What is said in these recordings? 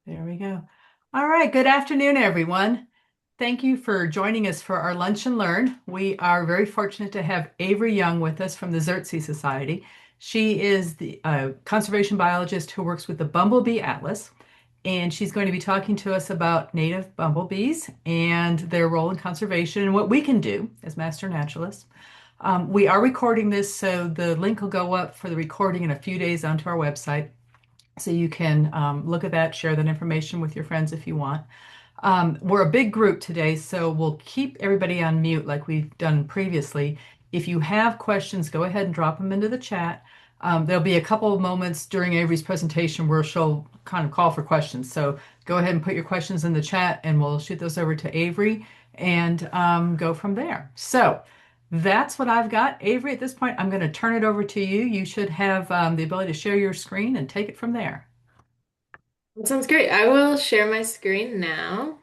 There we go. All right. Good afternoon, everyone. Thank you for joining us for our Lunch and Learn. We are very fortunate to have Avery Young with us from the Xerces Society. She is the conservation biologist who works with the Bumble Bee Atlas, and she's going to be talking to us about native bumblebees and their role in conservation and what we can do as master naturalists. We are recording this, so the link will go up for the recording in a few days onto our website. So you can look at that, share that information with your friends if you want. We're a big group today, so we'll keep everybody on mute like we've done previously. If you have questions, go ahead and drop them into the chat. There'll be a couple of moments during Avery's presentation where she'll kind of call for questions. So go ahead and put your questions in the chat and we'll shoot those over to Avery and go from there. So that's what I've got. Avery, at this point, I'm going to turn it over to you. You should have the ability to share your screen and take it from there. That sounds great. I will share my screen now.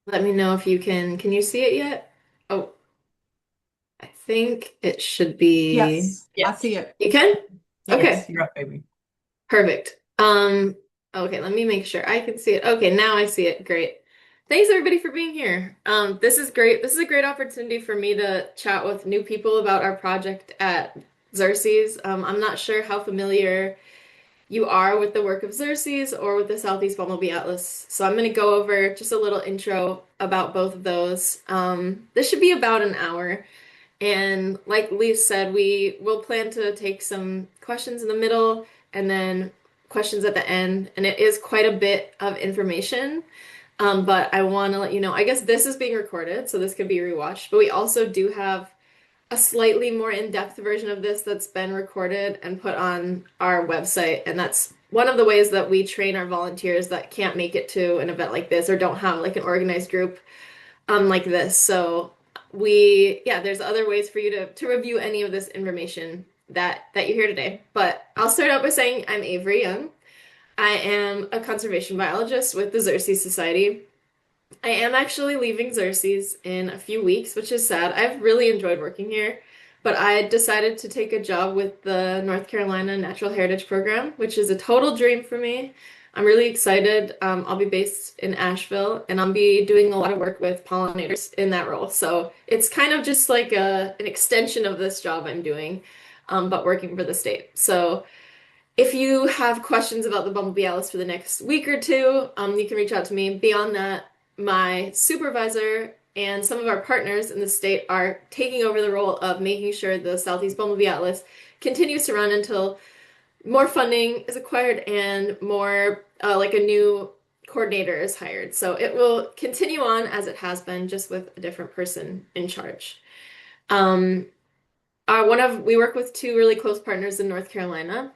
Let me know if you can you see it yet? Oh, I think it should be. Yes, I Yes. see it. You can? Yes, Okay, you're up, Avery. perfect. Okay, let me make sure I can see it. Okay, now I see it. Great. Thanks everybody for being here. This is great. This is a great opportunity for me to chat with new people about our project at Xerces. I'm not sure how familiar you are with the work of Xerces or with the Southeast Bumble Bee Atlas. So I'm going to go over just a little intro about both of those. This should be about an hour. And like Lee said, we will plan to take some questions in the middle and then questions at the end. And it is quite a bit of information. But I want to let you know, I guess this is being recorded, so this can be rewatched. But we also do have a slightly more in-depth version of this that's been recorded and put on our website. And that's one of the ways that we train our volunteers that can't make it to an event like this or don't have like an organized group like this. So yeah, there's other ways for you to review any of this information that you hear today. But I'll start out by saying I'm Avery Young. I am a conservation biologist with the Xerces Society. I am actually leaving Xerces in a few weeks, which is sad. I've really enjoyed working here, but I decided to take a job with the North Carolina Natural Heritage Program, which is a total dream for me. I'm really excited. I'll be based in Asheville, and I'll be doing a lot of work with pollinators in that role. So it's kind of just like an extension of this job I'm doing, but working for the state. So if you have questions about the Bumblebee Atlas for the next week or two, you can reach out to me. Beyond that, my supervisor and some of our partners in the state are taking over the role of making sure the Southeast Bumblebee Atlas continues to run until more funding is acquired and more like a new coordinator is hired. So it will continue on as it has been, just with a different person in charge. Um, we work with two really close partners in North Carolina.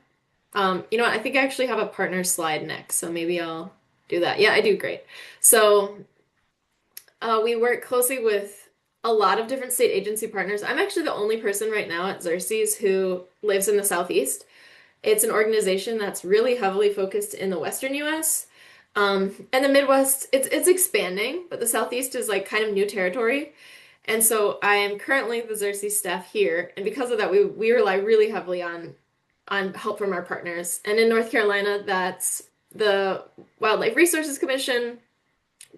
You know what? I think I actually have a partner slide next, so maybe I'll do that. Yeah, I do. Great. So, we work closely with a lot of different state agency partners. I'm actually the only person right now at Xerces who lives in the Southeast. It's an organization that's really heavily focused in the Western US. And the Midwest, it's expanding, but the Southeast is like kind of new territory. And so I am currently the Xerces staff here, and because of that, we rely really heavily on help from our partners. And in North Carolina, that's the Wildlife Resources Commission,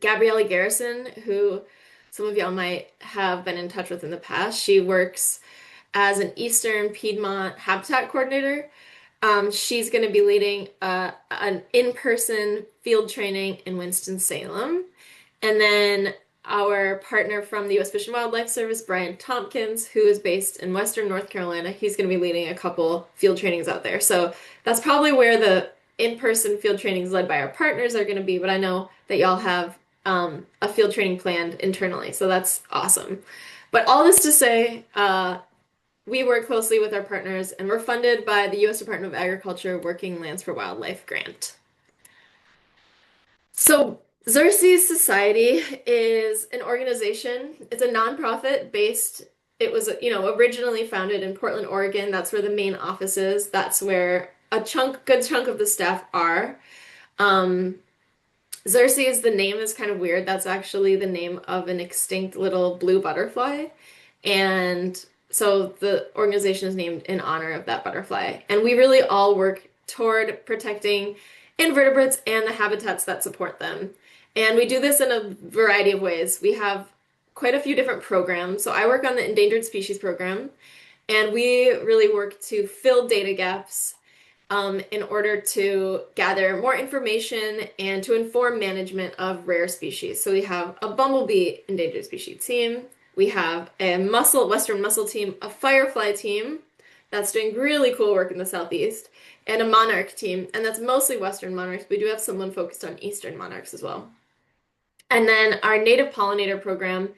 Gabrielle Garrison, who some of y'all might have been in touch with in the past. She works as an Eastern Piedmont habitat coordinator. She's going to be leading an in-person field training in Winston-Salem. And then our partner from the U.S. Fish and Wildlife Service, Brian Tompkins, who is based in Western North Carolina, he's going to be leading a couple field trainings out there. So that's probably where the in-person field trainings led by our partners are going to be. But I know that y'all have a field training planned internally, so that's awesome. But all this to say, we work closely with our partners, and we're funded by the U.S. Department of Agriculture Working Lands for Wildlife grant. So, Xerces Society is an organization. It's a nonprofit based. It was, originally founded in Portland, Oregon. That's where the main office is. That's where good chunk of the staff are. Um, Xerces, the name is kind of weird. That's actually the name of an extinct little blue butterfly. And So the organization is named in honor of that butterfly. And we really all work toward protecting invertebrates and the habitats that support them. And we do this in a variety of ways. We have quite a few different programs. So I work on the Endangered Species Program, and we really work to fill data gaps in order to gather more information and to inform management of rare species. So we have a bumblebee endangered species team, we have a western mussel team, a firefly team that's doing really cool work in the southeast, and a monarch team, and that's mostly western monarchs. We do have someone focused on eastern monarchs as well. And then our native pollinator program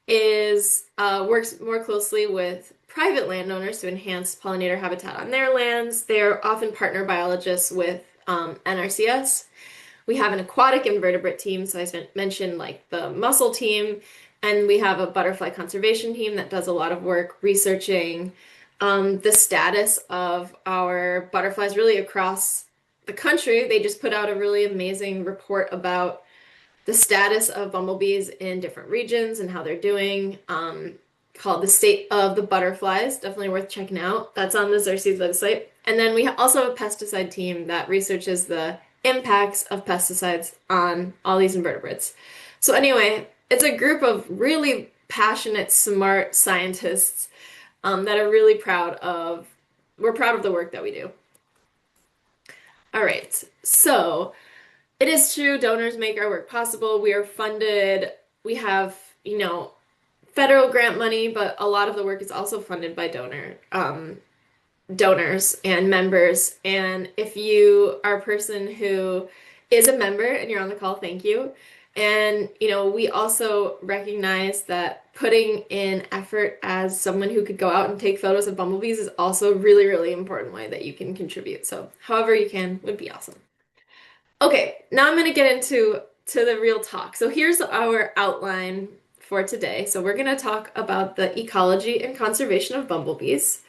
is works more closely with private landowners to enhance pollinator habitat on their lands. They're often partner biologists with NRCS. We have an aquatic invertebrate team, so I mentioned like the mussel team, and we have a butterfly conservation team that does a lot of work researching the status of our butterflies really across the country. They just put out a really amazing report about the status of bumblebees in different regions and how they're doing, called The State of the Butterflies. Definitely worth checking out. That's on the Xerces website. And then we also have a pesticide team that researches the impacts of pesticides on all these invertebrates. So anyway, it's a group of really passionate, smart scientists that are really we're proud of the work that we do. All right, so it is true, donors make our work possible. We are funded, we have, federal grant money, but a lot of the work is also funded by donors and members. And if you are a person who is a member and you're on the call, thank you. And, we also recognize that putting in effort as someone who could go out and take photos of bumblebees is also a really, really important way that you can contribute. So however you can would be awesome. Okay, now I'm going to get into the real talk. So here's our outline for today. So we're going to talk about the ecology and conservation of bumblebees.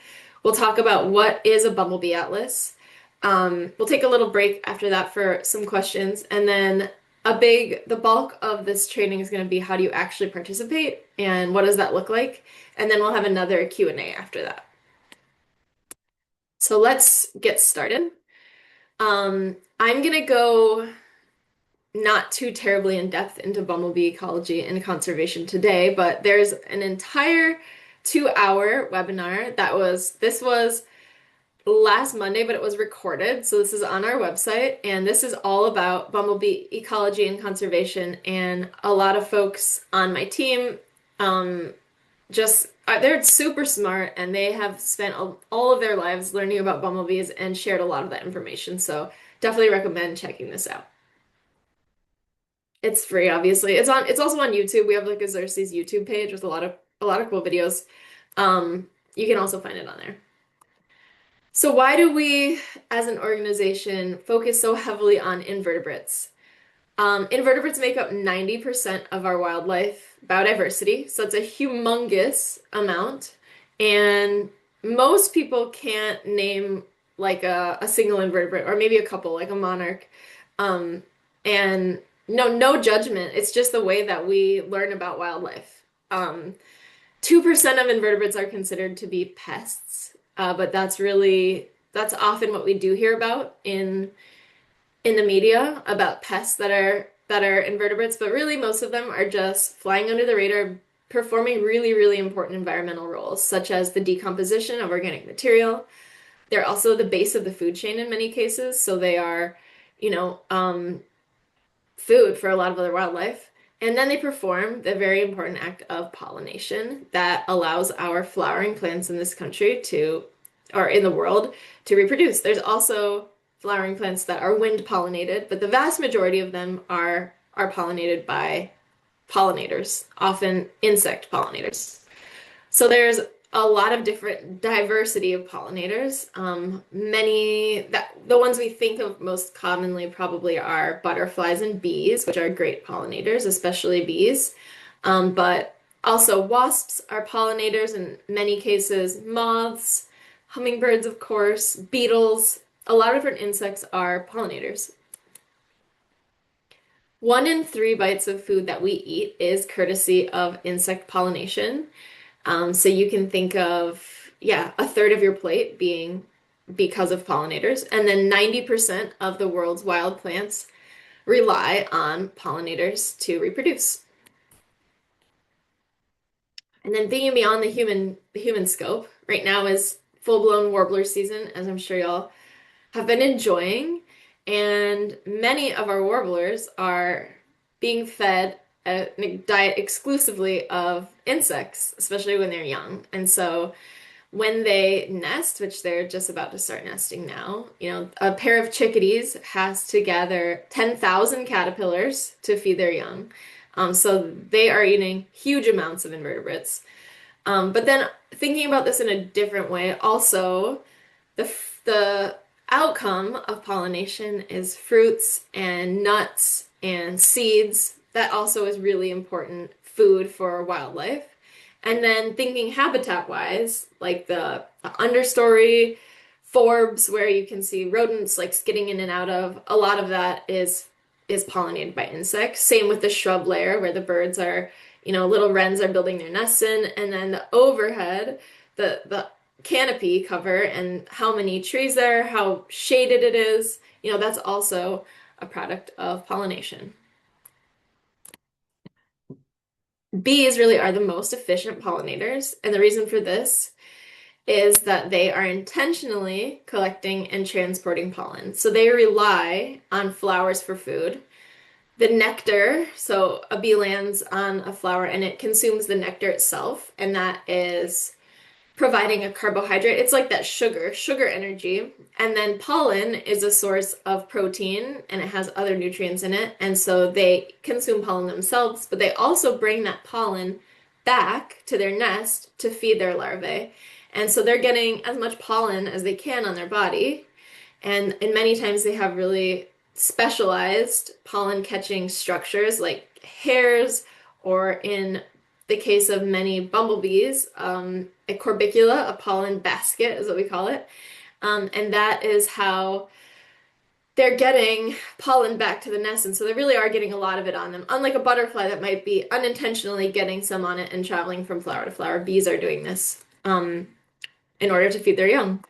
We'll talk about what is a Bumble Bee Atlas. We'll take a little break after that for some questions, and then the bulk of this training is going to be how do you actually participate and what does that look like? And then we'll have another Q&A after that. So let's get started. I'm gonna go not too terribly in depth into bumblebee ecology and conservation today, but there's an entire 2-hour webinar this was last Monday, but it was recorded. So this is on our website, and this is all about bumblebee ecology and conservation. And a lot of folks on my team, they're super smart, and they have spent all of their lives learning about bumblebees and shared a lot of that information. So definitely recommend checking this out. It's free, obviously. It's also on YouTube. We have like a Xerces YouTube page with a lot of cool videos. You can also find it on there. So why do we, as an organization, focus so heavily on invertebrates? Invertebrates make up 90% of our wildlife biodiversity, so it's a humongous amount. And most people can't name like a single invertebrate, or maybe a couple, like a monarch. And no judgment. It's just the way that we learn about wildlife. 2% of invertebrates are considered to be pests, but that's often what we do hear about in the media about pests that are invertebrates, but really most of them are just flying under the radar, performing really, really important environmental roles, such as the decomposition of organic material. They're also the base of the food chain in many cases, so they are, food for a lot of other wildlife. And then they perform the very important act of pollination that allows our flowering plants in this country or in the world, to reproduce. There's also flowering plants that are wind pollinated, but the vast majority of them are pollinated by pollinators, often insect pollinators. So there's a lot of different diversity of pollinators. The ones we think of most commonly probably are butterflies and bees, which are great pollinators, especially bees. But also wasps are pollinators in many cases, moths, hummingbirds, of course, beetles. A lot of different insects are pollinators. 1 in 3 bites of food that we eat is courtesy of insect pollination. So you can think of, yeah, a third of your plate being because of pollinators, and then 90% of the world's wild plants rely on pollinators to reproduce. And then thinking beyond the human scope, right now is full-blown warbler season, as I'm sure y'all have been enjoying. And many of our warblers are being fed a diet exclusively of insects, especially when they're young. And so when they nest, which they're just about to start nesting now, a pair of chickadees has to gather 10,000 caterpillars to feed their young. So they are eating huge amounts of invertebrates. But then thinking about this in a different way, also the outcome of pollination is fruits and nuts and seeds. That also is really important food for wildlife. And then thinking habitat wise, like the understory, forbs where you can see rodents like skidding in and out of, a lot of that is pollinated by insects. Same with the shrub layer where the birds are, little wrens are building their nests in, and then the overhead, the canopy cover and how many trees there, how shaded it is, that's also a product of pollination. Bees really are the most efficient pollinators, and the reason for this is that they are intentionally collecting and transporting pollen. So they rely on flowers for food. The nectar, so a bee lands on a flower and it consumes the nectar itself, and that is providing a carbohydrate. It's like that sugar energy. And then pollen is a source of protein and it has other nutrients in it. And so they consume pollen themselves, but they also bring that pollen back to their nest to feed their larvae. And so they're getting as much pollen as they can on their body. And many times they have really specialized pollen catching structures like hairs, or in the case of many bumblebees, a corbicula, a pollen basket is what we call it. And that is how they're getting pollen back to the nest. And so they really are getting a lot of it on them. Unlike a butterfly that might be unintentionally getting some on it and traveling from flower to flower, bees are doing this in order to feed their young.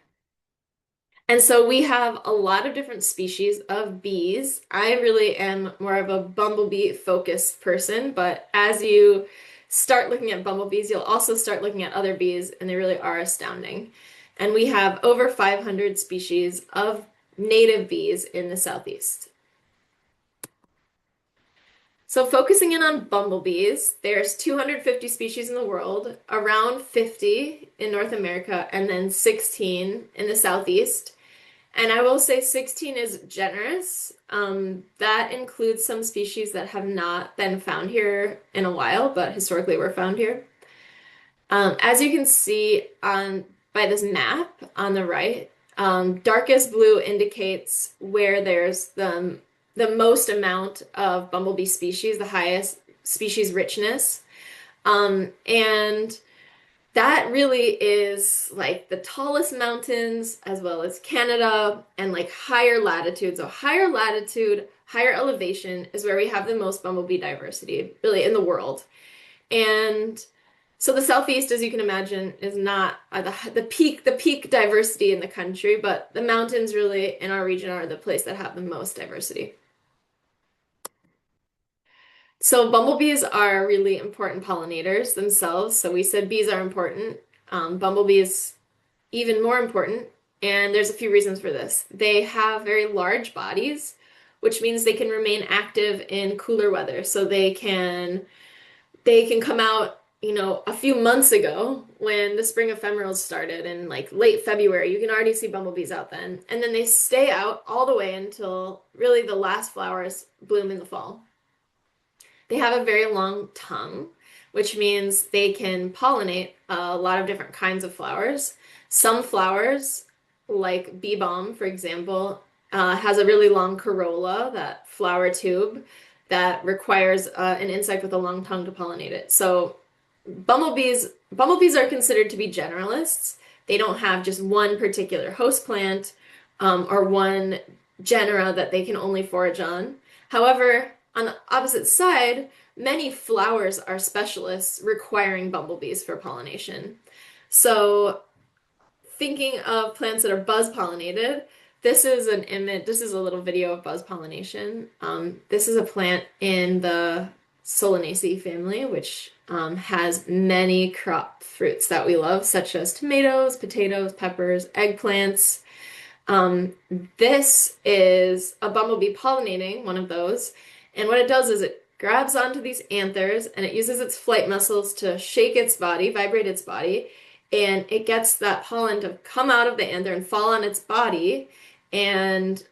And so we have a lot of different species of bees. I really am more of a bumblebee focused person, but as you start looking at bumblebees, you'll also start looking at other bees, and they really are astounding. And we have over 500 species of native bees in the Southeast. So focusing in on bumblebees, there's 250 species in the world, around 50 in North America, and then 16 in the Southeast. And I will say 16 is generous. That includes some species that have not been found here in a while, but historically were found here. As you can see on by this map on the right, darkest blue indicates where there's the most amount of bumblebee species, the highest species richness. And that really is like the tallest mountains as well as Canada and like higher latitude. So higher latitude, higher elevation is where we have the most bumblebee diversity really in the world. And so the Southeast, as you can imagine, is not the peak diversity in the country, but the mountains really in our region are the place that have the most diversity. So bumblebees are really important pollinators themselves. So we said bees are important. Bumblebees even more important, and there's a few reasons for this. They have very large bodies, which means they can remain active in cooler weather. So they can come out, a few months ago when the spring ephemerals started in like late February. You can already see bumblebees out then. And then they stay out all the way until really the last flowers bloom in the fall. They have a very long tongue, which means they can pollinate a lot of different kinds of flowers. Some flowers, like bee balm, for example, has a really long corolla, that flower tube, that requires an insect with a long tongue to pollinate it. So bumblebees are considered to be generalists. They don't have just one particular host plant or one genera that they can only forage on. However, on the opposite side, many flowers are specialists requiring bumblebees for pollination. So thinking of plants that are buzz pollinated, this is an image, this is a little video of buzz pollination. This is a plant in the Solanaceae family, which has many crop fruits that we love, such as tomatoes, potatoes, peppers, eggplants. Um, this is a bumblebee pollinating one of those. And what it does is it grabs onto these anthers and it uses its flight muscles to shake its body, vibrate its body, and it gets that pollen to come out of the anther and fall on its body. And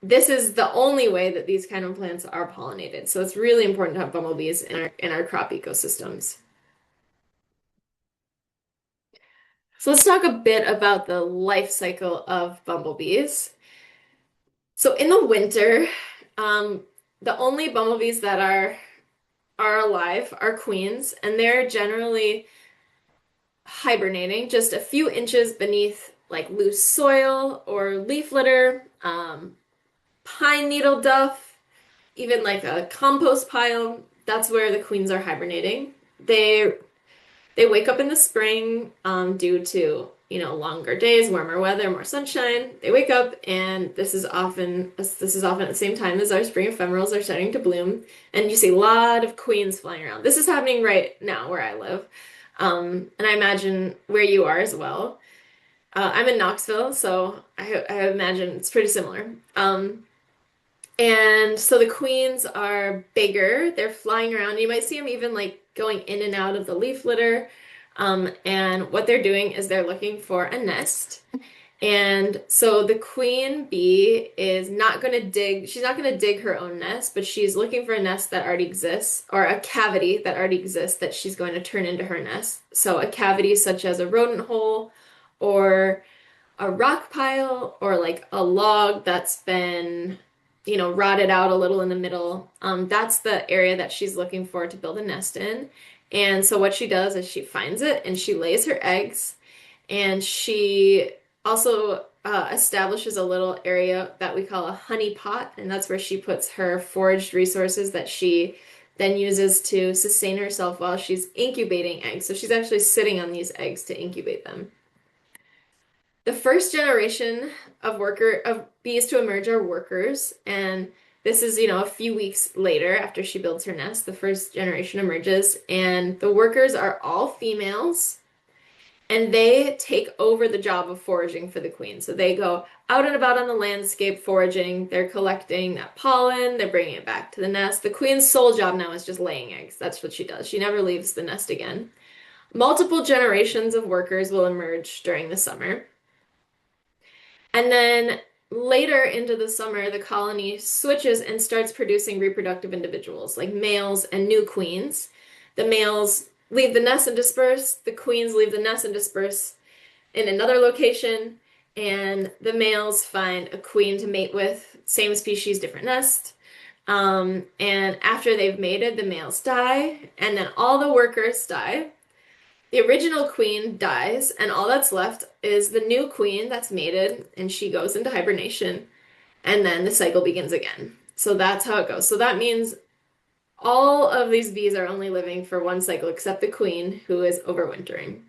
this is the only way that these kind of plants are pollinated. So it's really important to have bumblebees in our crop ecosystems. So let's talk a bit about the life cycle of bumblebees. So in the winter, um, the only bumblebees that are alive are queens, and they're generally hibernating just a few inches beneath like loose soil or leaf litter, pine needle duff, even like a compost pile. That's where the queens are hibernating. They They wake up in the spring, due to, longer days, warmer weather, more sunshine. They wake up and this is often at the same time as our spring ephemerals are starting to bloom, and you see a lot of queens flying around. This is happening right now where I live. And I imagine where you are as well. I'm in Knoxville, so I imagine it's pretty similar. And so the queens are bigger. They're flying around. You might see them even like going in and out of the leaf litter. And what they're doing is they're looking for a nest. And so the queen bee is not going to dig, she's not going to dig her own nest, but she's looking for a nest that already exists, or a cavity that already exists that she's going to turn into her nest. So a cavity such as a rodent hole, or a rock pile, or like a log that's been, rotted out a little in the middle. That's the area that she's looking for to build a nest in. And so what she does is she finds it and she lays her eggs, and she also establishes a little area that we call a honey pot, and that's where she puts her foraged resources that she then uses to sustain herself while she's incubating eggs. So she's actually sitting on these eggs to incubate them. The first generation of bees to emerge are workers, and this is, a few weeks later after she builds her nest, the first generation emerges, and the workers are all females, and they take over the job of foraging for the queen. So they go out and about on the landscape foraging, they're collecting that pollen, they're bringing it back to the nest. The queen's sole job now is just laying eggs. That's what she does. She never leaves the nest again. Multiple generations of workers will emerge during the summer. And then later into the summer, the colony switches and starts producing reproductive individuals, like males and new queens. The males leave the nest and disperse, the queens leave the nest and disperse in another location, and the males find a queen to mate with, same species, different nest. And after they've mated, the males die, and then all the workers die. The original queen dies, and all that's left is the new queen that's mated, and she goes into hibernation, and then the cycle begins again. So that's how it goes. So that means all of these bees are only living for one cycle except the queen, who is overwintering.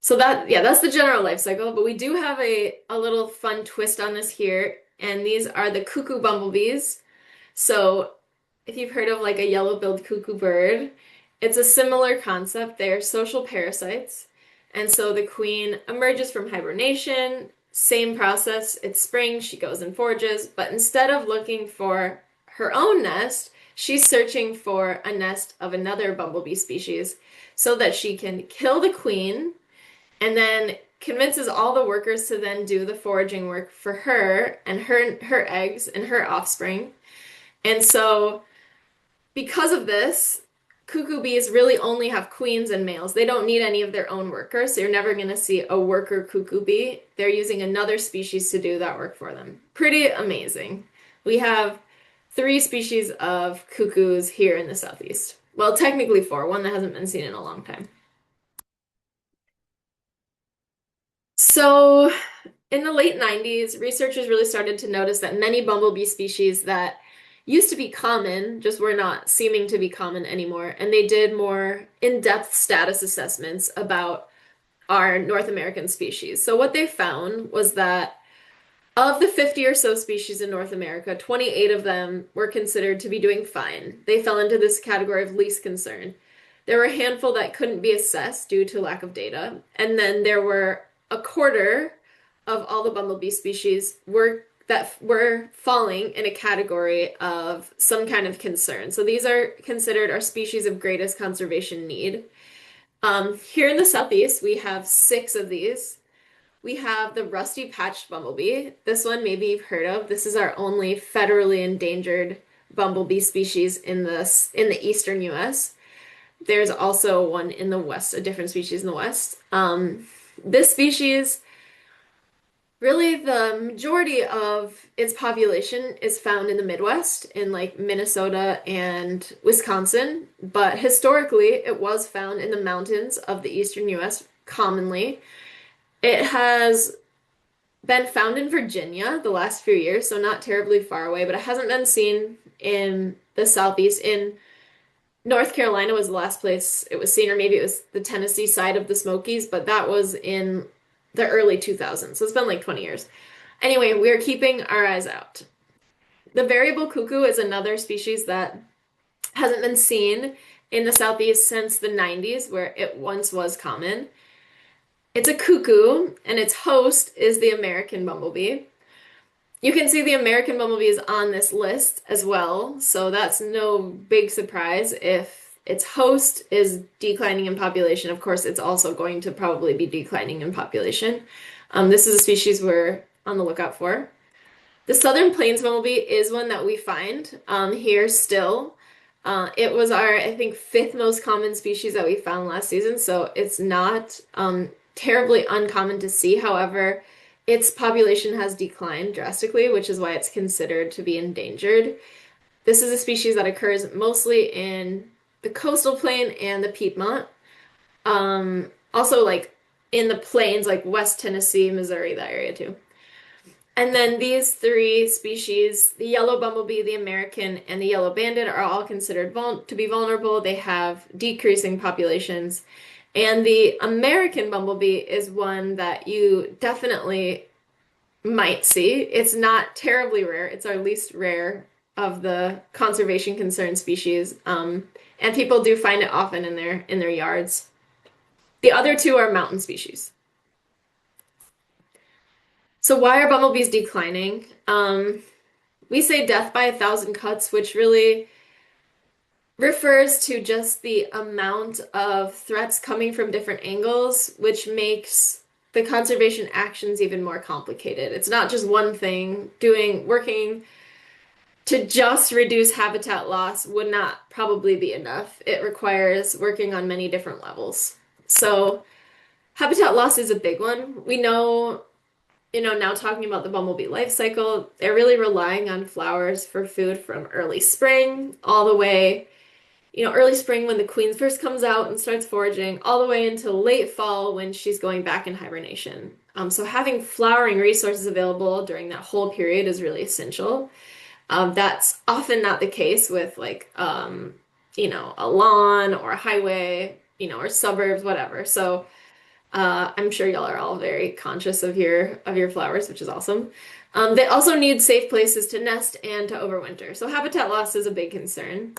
So that's the general life cycle, but we do have a little fun twist on this here, and these are the cuckoo bumblebees. So if you've heard of like a yellow-billed cuckoo bird, it's a similar concept. They're social parasites. And so the queen emerges from hibernation, same process. It's spring, she goes and forages, but instead of looking for her own nest, she's searching for a nest of another bumblebee species so that she can kill the queen, and then convinces all the workers to then do the foraging work for her and her eggs and her offspring. And so because of this, cuckoo bees really only have queens and males. They don't need any of their own workers, so you're never going to see a worker cuckoo bee. They're using another species to do that work for them. Pretty amazing. We have 3 species of cuckoos here in the Southeast. Well, technically 4, one that hasn't been seen in a long time. So in the late 90s, researchers really started to notice that many bumblebee species that used to be common, just were not seeming to be common anymore. And they did more in-depth status assessments about our North American species. So what they found was that of the 50 or so species in North America, 28 of them were considered to be doing fine. They fell into this category of least concern. There were a handful that couldn't be assessed due to lack of data. And then there were a quarter of all the bumblebee species were falling in a category of some kind of concern. So these are considered our species of greatest conservation need. Here in the southeast, we have 6 of these. We have the rusty-patched bumblebee. This one maybe you've heard of. This is our only federally endangered bumblebee species in the eastern US. There's also one in the west, a different species in the west. This species, really the majority of its population is found in the Midwest, in like Minnesota and Wisconsin, but historically it was found in the mountains of the eastern US commonly. It has been found in Virginia the last few years, so not terribly far away, but it hasn't been seen in the southeast. In North Carolina was the last place it was seen, or maybe it was the Tennessee side of the Smokies, but that was in the early 2000s, so it's been like 20 years. Anyway, we're keeping our eyes out. The variable cuckoo is another species that hasn't been seen in the southeast since the 90s, where it once was common. It's a cuckoo, and its host is the American bumblebee. You can see the American bumblebee is on this list as well, so that's no big surprise. If its host is declining in population, of course, it's also going to probably be declining in population. This is a species we're on the lookout for. The southern plains bumblebee is one that we find here still. It was our, I think, 5th most common species that we found last season, so it's not terribly uncommon to see. However, its population has declined drastically, which is why it's considered to be endangered. This is a species that occurs mostly in the coastal plain and the Piedmont. Also, like in the plains, like West Tennessee, Missouri, that area too. And then these 3 species, the yellow bumblebee, the American, and the yellow banded, are all considered to be vulnerable. They have decreasing populations. And the American bumblebee is one that you definitely might see. It's not terribly rare. It's our least rare of the conservation concern species. And people do find it often in their yards. The other 2 are mountain species. So why are bumblebees declining? We say death by 1,000 cuts, which really refers to just the amount of threats coming from different angles, which makes the conservation actions even more complicated. It's not just one thing. Working to just reduce habitat loss would not probably be enough. It requires working on many different levels. So habitat loss is a big one. We know, now talking about the bumblebee life cycle, they're really relying on flowers for food from early spring all the way, early spring when the queen first comes out and starts foraging, all the way until late fall when she's going back in hibernation. So having flowering resources available during that whole period is really essential. That's often not the case with like, a lawn or a highway, or suburbs, whatever. So I'm sure y'all are all very conscious of your flowers, which is awesome. They also need safe places to nest and to overwinter. So habitat loss is a big concern.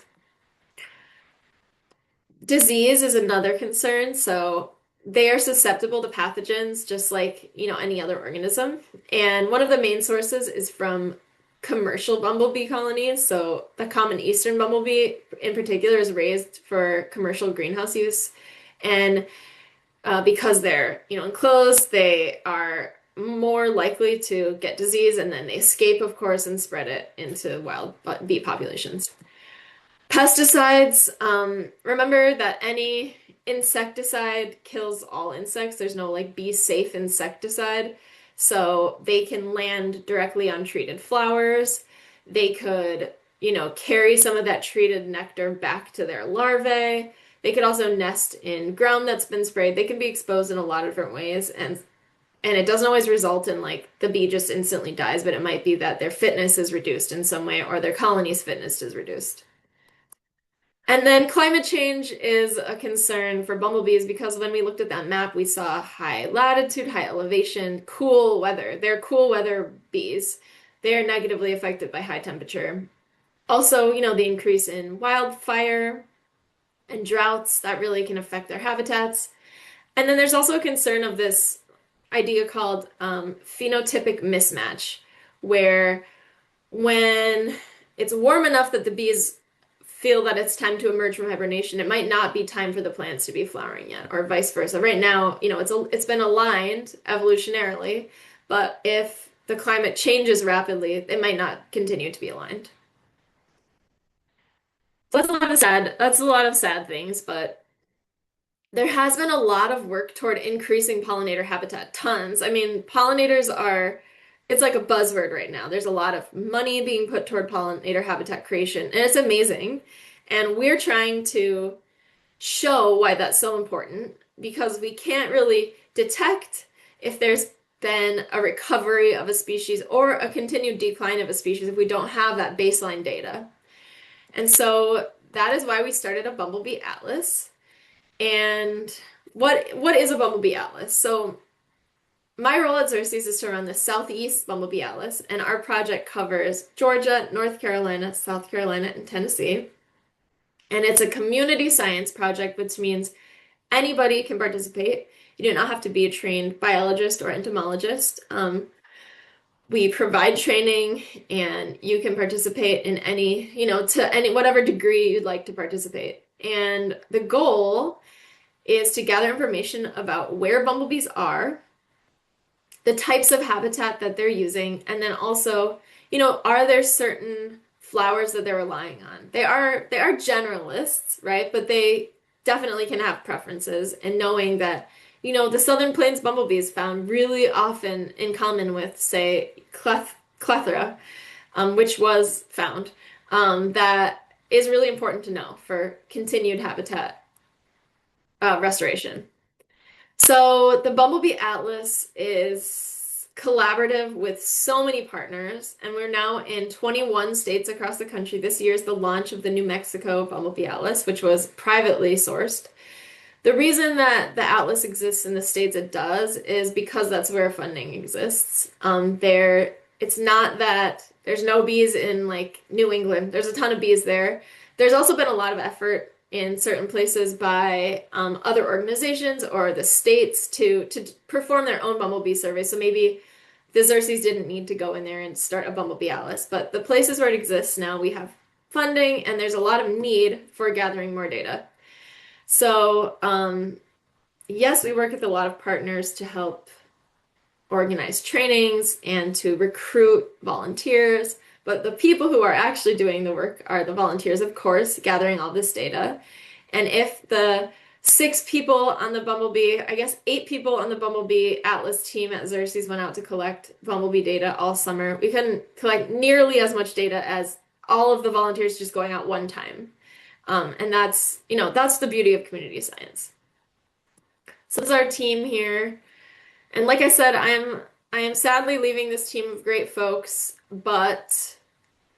Disease is another concern. So they are susceptible to pathogens just like, any other organism. And one of the main sources is from commercial bumblebee colonies. So the common eastern bumblebee in particular is raised for commercial greenhouse use. And because they're, enclosed, they are more likely to get disease, and then they escape, of course, and spread it into wild bee populations. Pesticides, remember that any insecticide kills all insects. There's no like bee safe insecticide. So they can land directly on treated flowers. They could, carry some of that treated nectar back to their larvae. They could also nest in ground that's been sprayed. They can be exposed in a lot of different ways. And And it doesn't always result in like the bee just instantly dies, but it might be that their fitness is reduced in some way or their colony's fitness is reduced. And then climate change is a concern for bumblebees because when we looked at that map, we saw high latitude, high elevation, cool weather. They're cool weather bees. They're negatively affected by high temperature. Also, the increase in wildfire and droughts that really can affect their habitats. And then there's also a concern of this idea called phenotypic mismatch, where when it's warm enough that the bees feel that it's time to emerge from hibernation, it might not be time for the plants to be flowering yet, or vice versa. Right now, it's been aligned evolutionarily, but if the climate changes rapidly, it might not continue to be aligned. So that's a lot of sad things, but there has been a lot of work toward increasing pollinator habitat, tons. I mean, it's like a buzzword right now. There's a lot of money being put toward pollinator habitat creation, and it's amazing. And we're trying to show why that's so important because we can't really detect if there's been a recovery of a species or a continued decline of a species if we don't have that baseline data. And so that is why we started a Bumblebee Atlas. And what is a Bumblebee Atlas? So my role at Xerces is to run the Southeast Bumblebee Atlas, and our project covers Georgia, North Carolina, South Carolina, and Tennessee. And it's a community science project, which means anybody can participate. You do not have to be a trained biologist or entomologist. We provide training, and you can participate in to any whatever degree you'd like to participate. And the goal is to gather information about where bumblebees are, the types of habitat that they're using, and then also, are there certain flowers that they're relying on? They are generalists, right? But they definitely can have preferences, and knowing that, the Southern Plains bumblebee is found really often in common with, say, clethra, which was found, that is really important to know for continued habitat restoration. So the Bumblebee Atlas is collaborative with so many partners, and we're now in 21 states across the country. This year is the launch of the New Mexico Bumblebee Atlas, which was privately sourced. The reason that the Atlas exists in the states it does is because that's where funding exists. It's not that there's no bees in like New England. There's a ton of bees there. There's also been a lot of effort in certain places by other organizations or the states to perform their own bumblebee survey. So maybe the Xerces didn't need to go in there and start a Bumblebee Atlas, but the places where it exists now, we have funding and there's a lot of need for gathering more data. So yes, we work with a lot of partners to help organize trainings and to recruit volunteers. But the people who are actually doing the work are the volunteers, of course, gathering all this data. And if the 6 people on the Bumblebee, I guess 8 people on the Bumblebee Atlas team at Xerces went out to collect Bumblebee data all summer, we couldn't collect nearly as much data as all of the volunteers just going out one time. And that's the beauty of community science. So this is our team here. And like I said, I am sadly leaving this team of great folks, but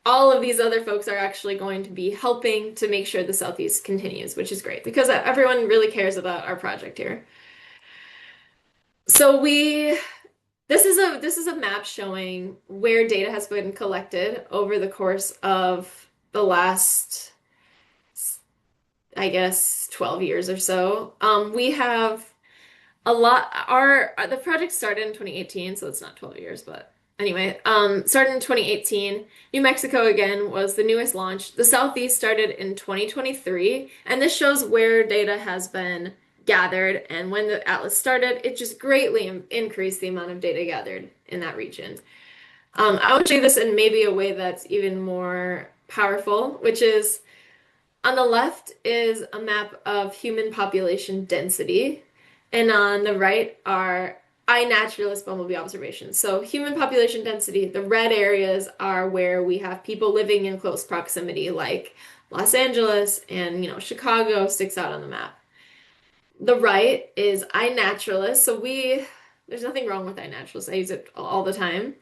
all of these other folks are actually going to be helping to make sure the Southeast continues, which is great because everyone really cares about our project here. So this is a map showing where data has been collected over the course of the last, I guess, 12 years or so. We have a lot. The project started in 2018, so it's not 12 years, but anyway, started in 2018. New Mexico again was the newest launch. The Southeast started in 2023, and this shows where data has been gathered. And when the Atlas started, it just greatly increased the amount of data gathered in that region. I would show you this in maybe a way that's even more powerful, which is on the left is a map of human population density, and on the right are iNaturalist bumblebee observations. So human population density, the red areas are where we have people living in close proximity, like Los Angeles and Chicago sticks out on the map. The right is iNaturalist. So There's nothing wrong with iNaturalist. I use it all the time.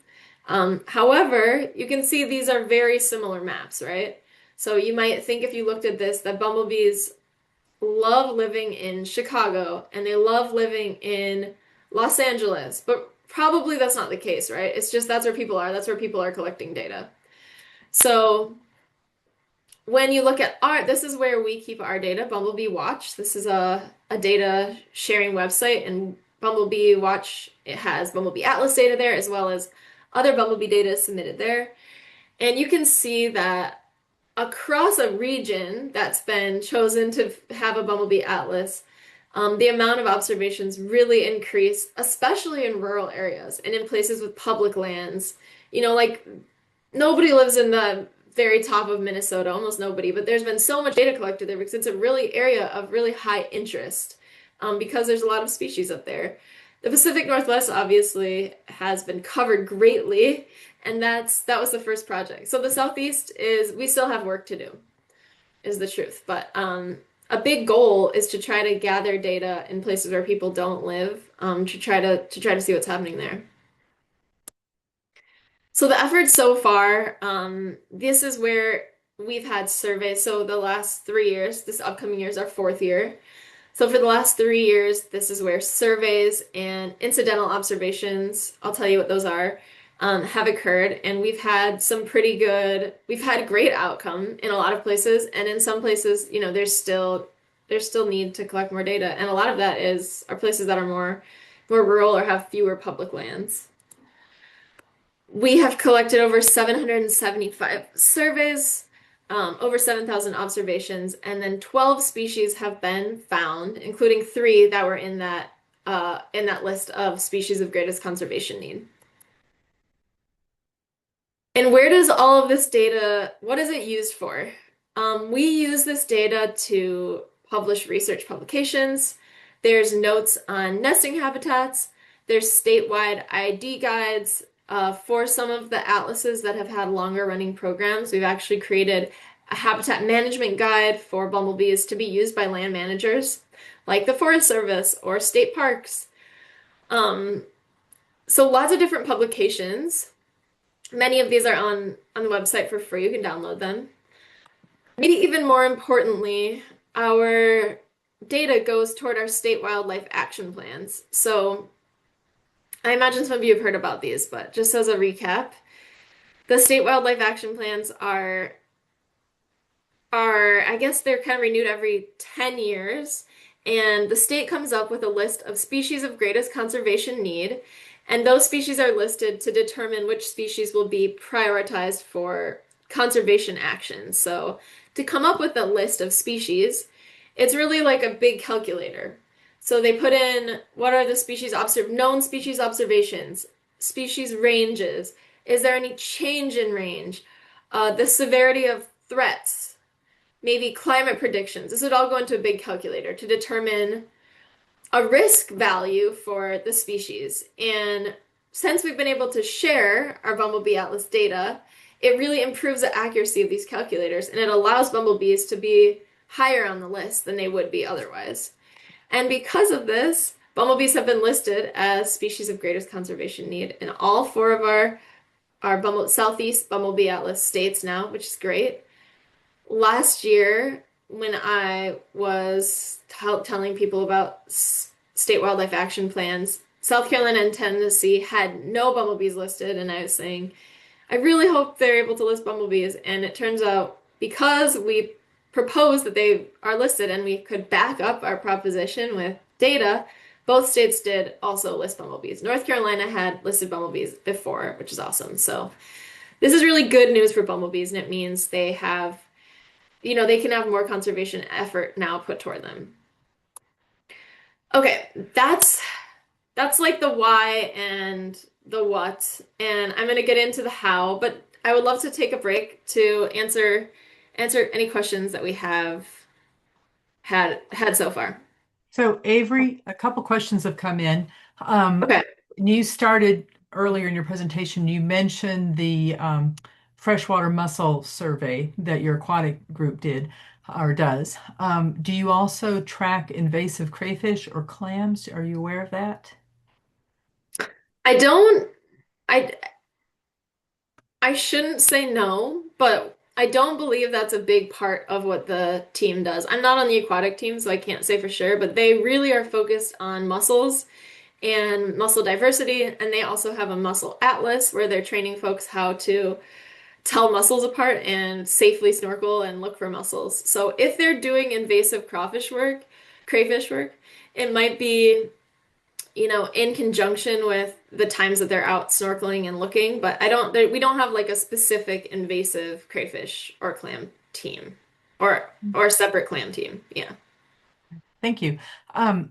However, you can see these are very similar maps, right? So you might think if you looked at this that bumblebees love living in Chicago and they love living in Los Angeles, but probably that's not the case, right? It's just that's where people are. That's where people are collecting data. So when you look at our, this is where we keep our data, Bumblebee Watch. This is a data sharing website, and Bumblebee Watch, it has Bumblebee Atlas data there as well as other Bumblebee data submitted there. And you can see that across a region that's been chosen to have a Bumblebee Atlas, the amount of observations really increase, especially in rural areas and in places with public lands. Like nobody lives in the very top of Minnesota, almost nobody, but there's been so much data collected there because it's a really area of really high interest, because there's a lot of species up there. The Pacific Northwest obviously has been covered greatly, and that was the first project. So the Southeast is we still have work to do, is the truth. But a big goal is to try to gather data in places where people don't live, to try to see what's happening there. So the effort so far, this is where we've had surveys. So the last 3 years, this upcoming year is our fourth year. So for the last 3 years, this is where surveys and incidental observations, I'll tell you what those are, have occurred. And we've had great outcome in a lot of places. And in some places, there's still need to collect more data. And a lot of that are places that are more rural or have fewer public lands. We have collected over 775 surveys, over 7,000 observations, and then 12 species have been found, including three that were in that list of species of greatest conservation need. And where does all of this data, what is it used for? We use this data to publish research publications. There's notes on nesting habitats. There's statewide ID guides. For some of the atlases that have had longer running programs, we've actually created a habitat management guide for bumblebees to be used by land managers, like the Forest Service or state parks. Um, so lots of different publications. Many of these are on the website for free. You can download them. Maybe even more importantly, our data goes toward our state wildlife action plans. So I imagine some of you have heard about these, but just as a recap, the state wildlife action plans are I guess they're kind of renewed every 10 years, and the state comes up with a list of species of greatest conservation need, and those species are listed to determine which species will be prioritized for conservation action. So to come up with a list of species, it's really like a big calculator. So they put in what are the known species observations, species ranges, is there any change in range, the severity of threats, maybe climate predictions. This would all go into a big calculator to determine a risk value for the species. And since we've been able to share our Bumblebee Atlas data, it really improves the accuracy of these calculators, and it allows bumblebees to be higher on the list than they would be otherwise. And because of this, bumblebees have been listed as species of greatest conservation need in all four of our Southeast Bumblebee Atlas states now, which is great. Last year, when I was telling people about state wildlife action plans, South Carolina and Tennessee had no bumblebees listed, and I was saying, I really hope they're able to list bumblebees. And it turns out because we proposed that they are listed and we could back up our proposition with data, both states did also list bumblebees. North Carolina had listed bumblebees before, which is awesome. So this is really good news for bumblebees, and it means they can have more conservation effort now put toward them. Okay, that's like the why and the what, and I'm gonna get into the how, but I would love to take a break to answer any questions that we have had so far. So, Avery, a couple questions have come in. Okay. You started earlier in your presentation, you mentioned the freshwater mussel survey that your aquatic group did or does. Do you also track invasive crayfish or clams? Are you aware of that? I don't I I shouldn't say no, but I don't believe that's a big part of what the team does. I'm not on the aquatic team, so I can't say for sure, but they really are focused on mussels and muscle diversity, and they also have a muscle atlas where they're training folks how to tell mussels apart and safely snorkel and look for mussels. So if they're doing invasive crayfish work, it might be, in conjunction with the times that they're out snorkeling and looking, but we don't have like a specific invasive crayfish or clam team or a separate clam team. Yeah. Thank you.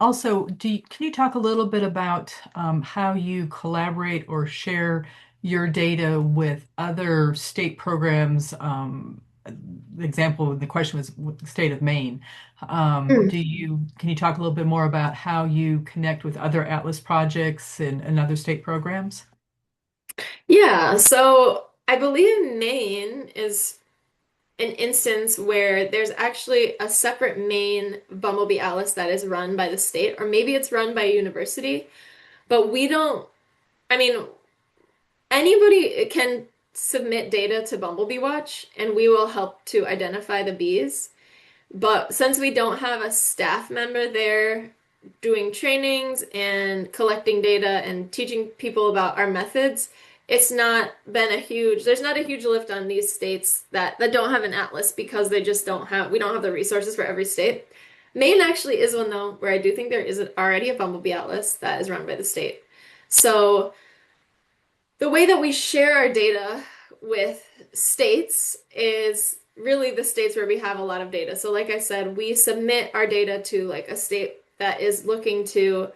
Also, can you talk a little bit about how you collaborate or share your data with other state programs? The example, the question was with the state of Maine. Can you talk a little bit more about how you connect with other Atlas projects and other state programs? Yeah, so I believe Maine is an instance where there's actually a separate Maine Bumble Bee Atlas that is run by the state, or maybe it's run by a university, but we don't, I mean, anybody can submit data to Bumblebee Watch and we will help to identify the bees. But since we don't have a staff member there doing trainings and collecting data and teaching people about our methods, there's not a huge lift on these states that don't have an atlas because we don't have the resources for every state. Maine actually is one though, where I do think there is already a Bumblebee Atlas that is run by the state. So the way that we share our data with states is really the states where we have a lot of data. So like I said, we submit our data to like a state that is looking to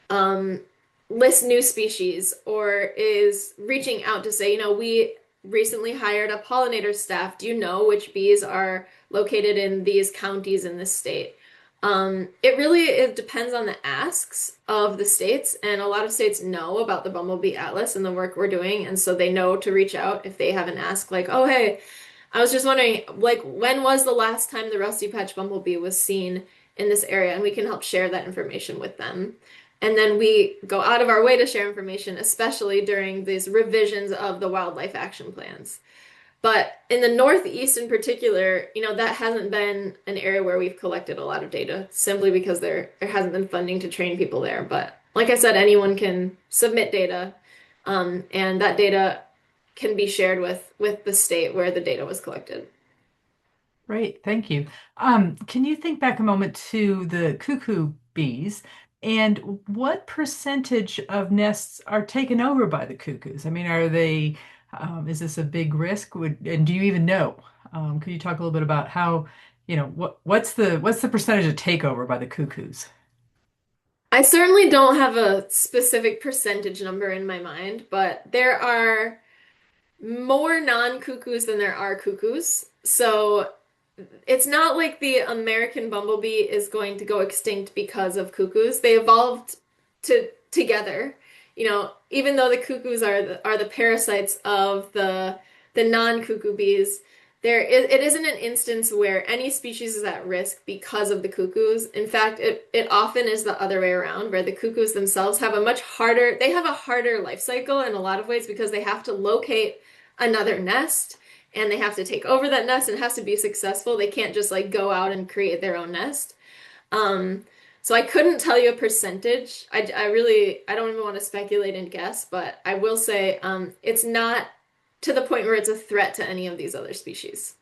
um, list new species or is reaching out to say, we recently hired a pollinator staff. Do you know which bees are located in these counties in this state? It depends on the asks of the states, and a lot of states know about the Bumblebee Atlas and the work we're doing, and so they know to reach out if they have an ask like, "Oh, hey, I was just wondering, like, when was the last time the rusty patch bumblebee was seen in this area?" And we can help share that information with them. And then we go out of our way to share information, especially during these revisions of the wildlife action plans. But in the Northeast in particular, that hasn't been an area where we've collected a lot of data simply because there hasn't been funding to train people there. But like I said, anyone can submit data, and that data can be shared with the state where the data was collected. Great, thank you. Can you think back a moment to the cuckoo bees and what percentage of nests are taken over by the cuckoos? I mean, is this a big risk? And do you even know? Could you talk a little bit about how, what's the percentage of takeover by the cuckoos? I certainly don't have a specific percentage number in my mind, but there are more non-cuckoos than there are cuckoos. So it's not like the American bumblebee is going to go extinct because of cuckoos. They evolved together. Even though the cuckoos are the parasites of the non-cuckoo bees, it isn't an instance where any species is at risk because of the cuckoos. In fact, it often is the other way around, where the cuckoos themselves they have a harder life cycle in a lot of ways because they have to locate another nest and they have to take over that nest and it has to be successful. They can't just like go out and create their own nest. Um, so I couldn't tell you a percentage. I don't even want to speculate and guess, but I will say it's not to the point where it's a threat to any of these other species.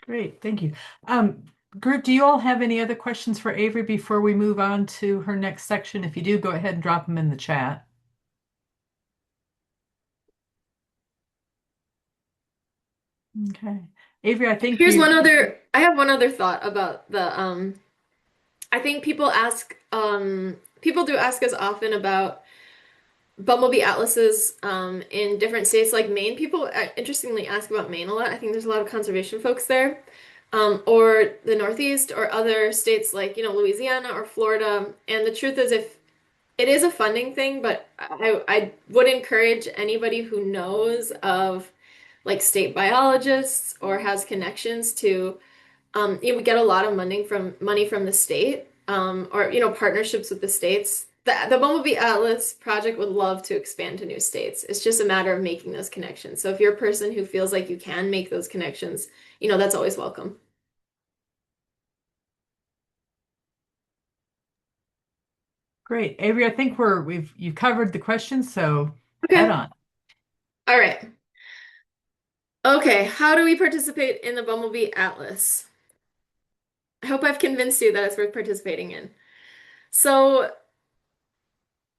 Great, thank you. Um, Group, do you all have any other questions for Avery before we move on to her next section? If you do, go ahead and drop them in the chat. Okay. Avery, I think I have one other thought about I think people do ask us often about Bumblebee atlases in different states like Maine. People interestingly ask about Maine a lot. I think there's a lot of conservation folks there. Or the Northeast or other states like, Louisiana or Florida. And the truth is, if it is a funding thing, but I would encourage anybody who knows of like state biologists or has connections to, we get a lot of money from the state, or partnerships with the states. the Bumblebee Atlas project would love to expand to new states. It's just a matter of making those connections. So if you're a person who feels like you can make those connections, that's always welcome. Great. Avery, I think you've covered the questions, so head Okay. on. All right. Okay, how do we participate in the Bumblebee Atlas? I hope I've convinced you that it's worth participating in. So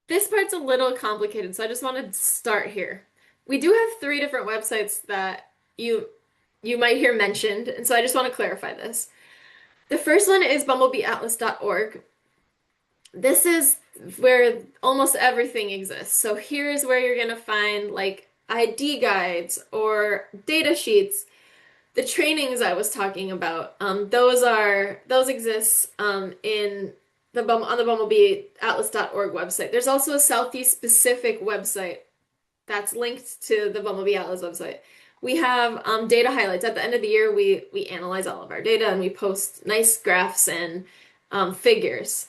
this part's a little complicated, so I just want to start here. We do have three different websites that you might hear mentioned, and so I just want to clarify this. The first one is bumblebeeatlas.org. This is where almost everything exists. So here's where you're going to find like ID guides or data sheets. The trainings I was talking about, those exist in on the bumblebeeatlas.org website. There's also a Southeast specific website that's linked to the Bumblebee Atlas website. We have data highlights. At the end of the year, we analyze all of our data and we post nice graphs and figures.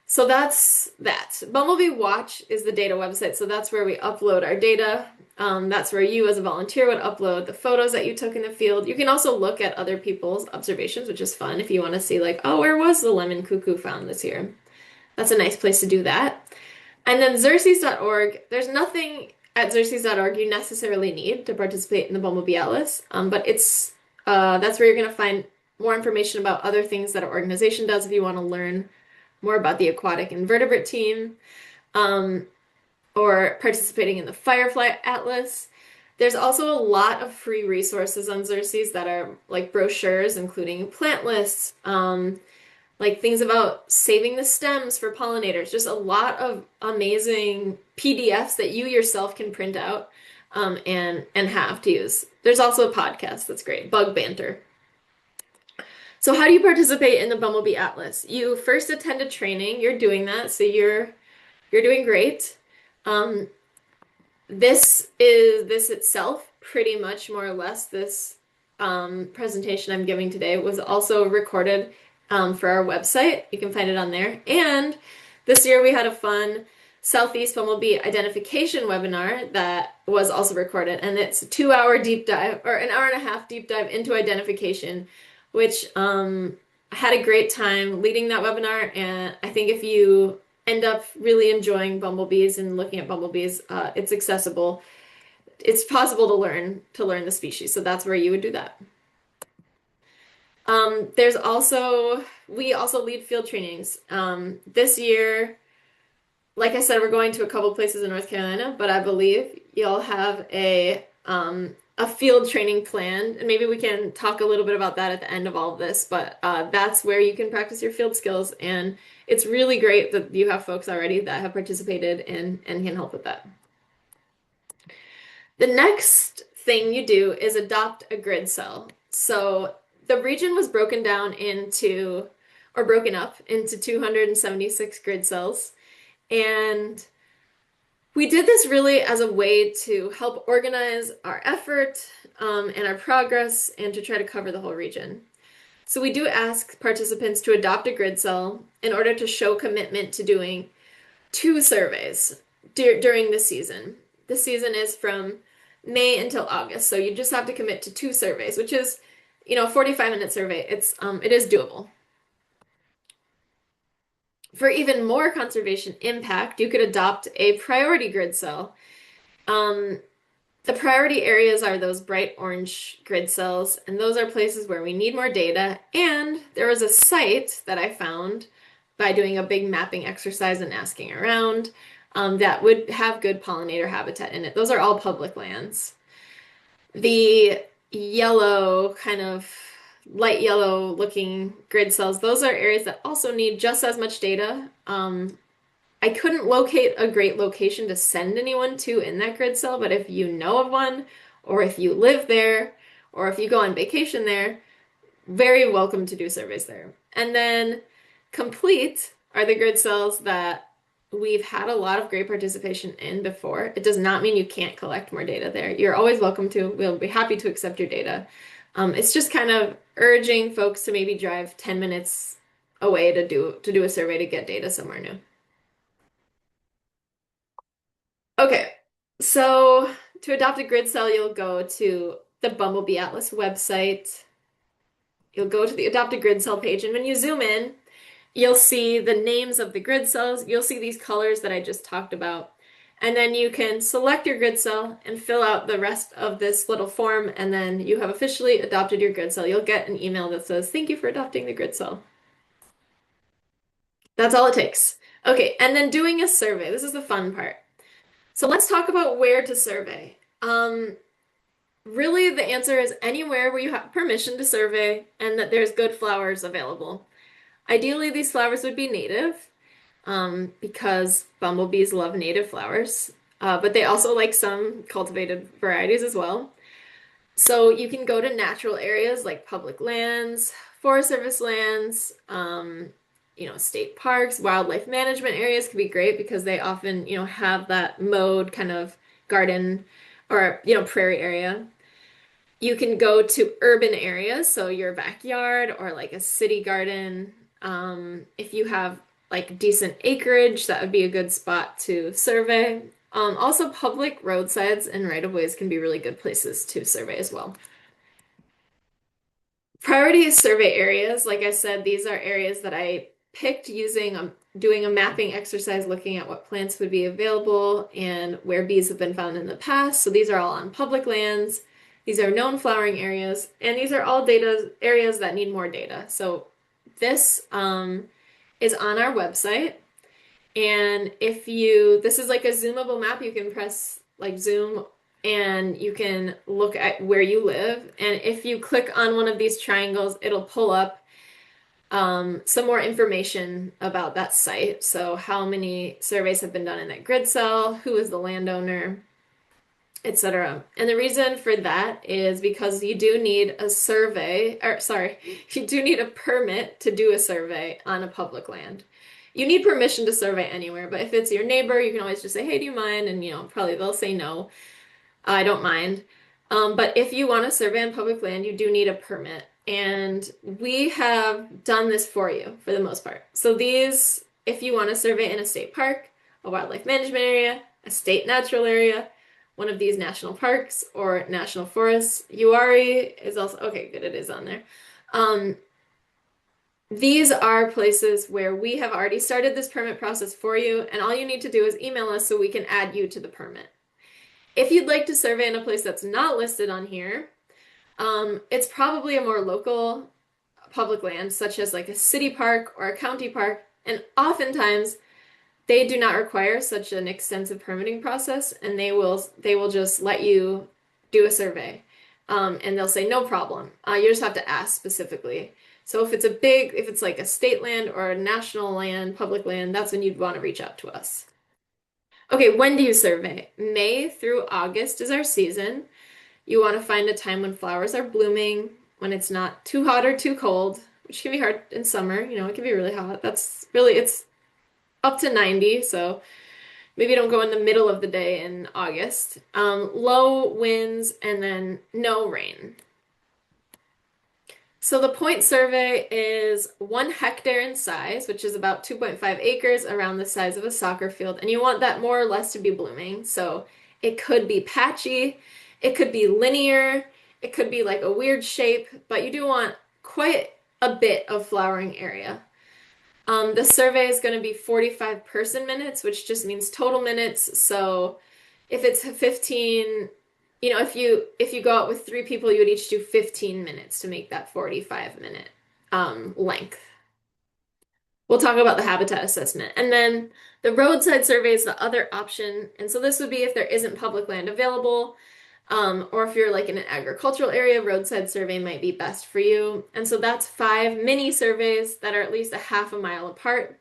So that's that. Bumblebee Watch is the data website, so that's where we upload our data. That's where you, as a volunteer, would upload the photos that you took in the field. You can also look at other people's observations, which is fun if you want to see, like, oh, where was the lemon cuckoo found this year? That's a nice place to do that. And then Xerces.org, there's nothing at Xerces.org you necessarily need to participate in the Bumblebee Atlas, but that's where you're going to find more information about other things that our organization does if you want to learn more about the aquatic invertebrate team, um, or participating in the Firefly Atlas. There's also a lot of free resources on Xerces that are like brochures, including plant lists, like things about saving the stems for pollinators. Just a lot of amazing PDFs that you yourself can print out and have to use. There's also a podcast that's great, Bug Banter. So how do you participate in the Bumblebee Atlas? You first attend a training. You're doing that, so you're doing great. Um, this itself, pretty much more or less, this presentation I'm giving today was also recorded for our website. You can find it on there. And this year we had a fun Southeast Bumblebee identification webinar that was also recorded, and it's a 2 hour deep dive or an hour and a half deep dive into identification, which I had a great time leading that webinar. And I think if you end up really enjoying bumblebees and looking at bumblebees, it's accessible. It's possible to learn the species, so that's where you would do that. We also lead field trainings. This year, like I said, we're going to a couple places in North Carolina, but I believe you'll have a field training planned, and maybe we can talk a little bit about that at the end of all of this. But that's where you can practice your field skills, and it's really great that you have folks already that have participated and can help with that. The next thing you do is adopt a grid cell. So the region was broken up into 276 grid cells. And we did this really as a way to help organize our effort and our progress and to try to cover the whole region. So we do ask participants to adopt a grid cell in order to show commitment to doing 2 surveys during the season. The season is from May until August, so you just have to commit to 2 surveys, which is, a 45-minute survey. It is doable. For even more conservation impact, you could adopt a priority grid cell. The priority areas are those bright orange grid cells, and those are places where we need more data. And there was a site that I found by doing a big mapping exercise and asking around that would have good pollinator habitat in it. Those are all public lands. The yellow, kind of light yellow looking grid cells, those are areas that also need just as much data. I couldn't locate a great location to send anyone to in that grid cell, but if you know of one, or if you live there, or if you go on vacation there, very welcome to do surveys there. And then complete are the grid cells that we've had a lot of great participation in before. It does not mean you can't collect more data there. You're always welcome to. We'll be happy to accept your data. It's just kind of urging folks to maybe drive 10 minutes away to do a survey to get data somewhere new. Okay, so to adopt a grid cell, you'll go to the Bumble Bee Atlas website. You'll go to the adopt a grid cell page, and when you zoom in, you'll see the names of the grid cells. You'll see these colors that I just talked about. And then you can select your grid cell and fill out the rest of this little form, and then you have officially adopted your grid cell. You'll get an email that says, "Thank you for adopting the grid cell." That's all it takes. Okay, and then doing a survey. This is the fun part. So let's talk about where to survey. Really, the answer is anywhere where you have permission to survey and that there's good flowers available. Ideally, these flowers would be native, because bumblebees love native flowers, but they also like some cultivated varieties as well. So you can go to natural areas like public lands, Forest Service lands, state parks, wildlife management areas could be great because they often, have that mowed kind of garden or, prairie area. You can go to urban areas, so your backyard or like a city garden. If you have like decent acreage, that would be a good spot to survey. Also, public roadsides and right-of-ways can be really good places to survey as well. Priority survey areas, like I said, these are areas that I picked using doing a mapping exercise looking at what plants would be available and where bees have been found in the past. So these are all on public lands. These are known flowering areas, and these are all data areas that need more data. So this is on our website. And this is like a zoomable map, you can press like zoom and you can look at where you live. And if you click on one of these triangles, it'll pull up some more information about that site. So how many surveys have been done in that grid cell, who is the landowner, etc. And the reason for that is because you do need a survey, or sorry, you do need a permit to do a survey on a public land. You need permission to survey anywhere, but if it's your neighbor, you can always just say, "Hey, do you mind?" And probably they'll say no. I don't mind. But if you want to survey on public land, you do need a permit. And we have done this for you for the most part. So these, if you want to survey in a state park, a wildlife management area, a state natural area, one of these national parks or national forests, UARI is also, okay, good, it is on there. These are places where we have already started this permit process for you, and all you need to do is email us so we can add you to the permit. If you'd like to survey in a place that's not listed on here, it's probably a more local public land, such as like a city park or a county park, and oftentimes they do not require such an extensive permitting process, and they will just let you do a survey, and they'll say no problem. You just have to ask specifically. So if it's like a state land or a national land, public land, that's when you'd want to reach out to us. Okay, when do you survey? May through August is our season. You want to find a time when flowers are blooming, when it's not too hot or too cold, which can be hard in summer. It can be really hot. It's up to 90, so maybe don't go in the middle of the day in August. Low winds and then no rain. So the point survey is 1 hectare in size, which is about 2.5 acres, around the size of a soccer field. And you want that more or less to be blooming. So it could be patchy, it could be linear, it could be like a weird shape, but you do want quite a bit of flowering area. The survey is going to be 45 person minutes, which just means total minutes. So if it's 15, if you go out with 3 people, you would each do 15 minutes to make that 45-minute length. We'll talk about the habitat assessment. And then the roadside survey is the other option. And so this would be if there isn't public land available, or if you're like in an agricultural area, roadside survey might be best for you. And so that's 5 mini surveys that are at least a half a mile apart.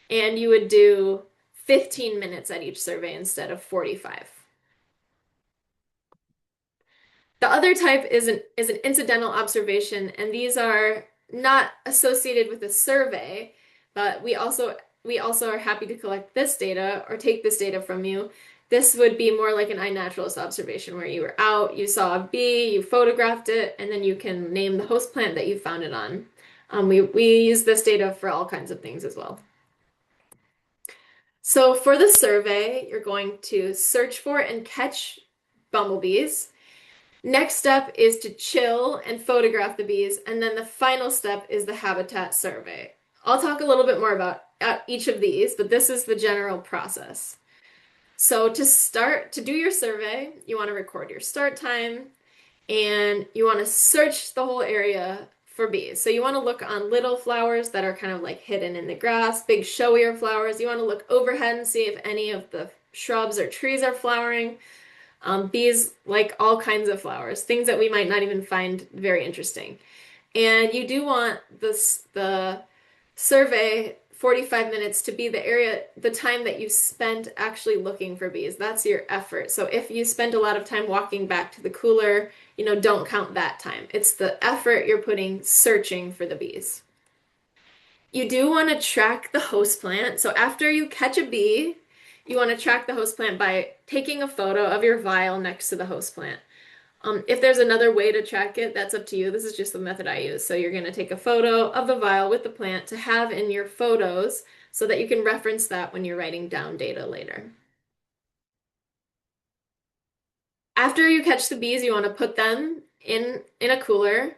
And you would do 15 minutes at each survey instead of 45. The other type is an incidental observation, and these are not associated with a survey, but we also are happy to collect this data or take this data from you. This would be more like an iNaturalist observation where you were out, you saw a bee, you photographed it, and then you can name the host plant that you found it on. We use this data for all kinds of things as well. So for the survey, you're going to search for and catch bumblebees. Next step is to chill and photograph the bees, and then the final step is the habitat survey. I'll talk a little bit more about each of these, but this is the general process. So to do your survey, you want to record your start time, and you want to search the whole area for bees. So you want to look on little flowers that are kind of like hidden in the grass, big showier flowers. You want to look overhead and see if any of the shrubs or trees are flowering. Bees like all kinds of flowers, things that we might not even find very interesting. And you do want the survey 45 minutes to be the time that you spent actually looking for bees. That's your effort. So if you spend a lot of time walking back to the cooler, don't count that time. It's the effort you're putting searching for the bees. You do want to track the host plant. So after you catch a bee, you want to track the host plant by taking a photo of your vial next to the host plant. If there's another way to track it, that's up to you. This is just the method I use. So you're going to take a photo of the vial with the plant to have in your photos so that you can reference that when you're writing down data later. After you catch the bees, you want to put them in a cooler,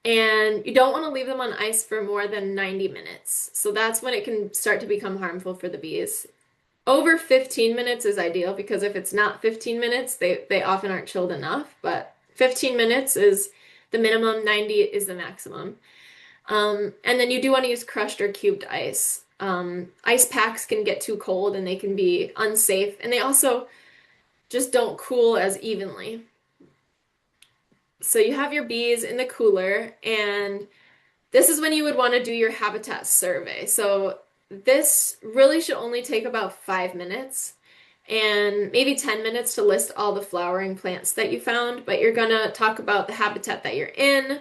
and you don't want to leave them on ice for more than 90 minutes. So that's when it can start to become harmful for the bees. Over 15 minutes is ideal because if it's not 15 minutes, they often aren't chilled enough, but 15 minutes is the minimum, 90 is the maximum. And then you do want to use crushed or cubed ice. Ice packs can get too cold and they can be unsafe, and they also just don't cool as evenly. So you have your bees in the cooler, and this is when you would want to do your habitat survey. So this really should only take about 5 minutes and maybe 10 minutes to list all the flowering plants that you found, but you're gonna talk about the habitat that you're in,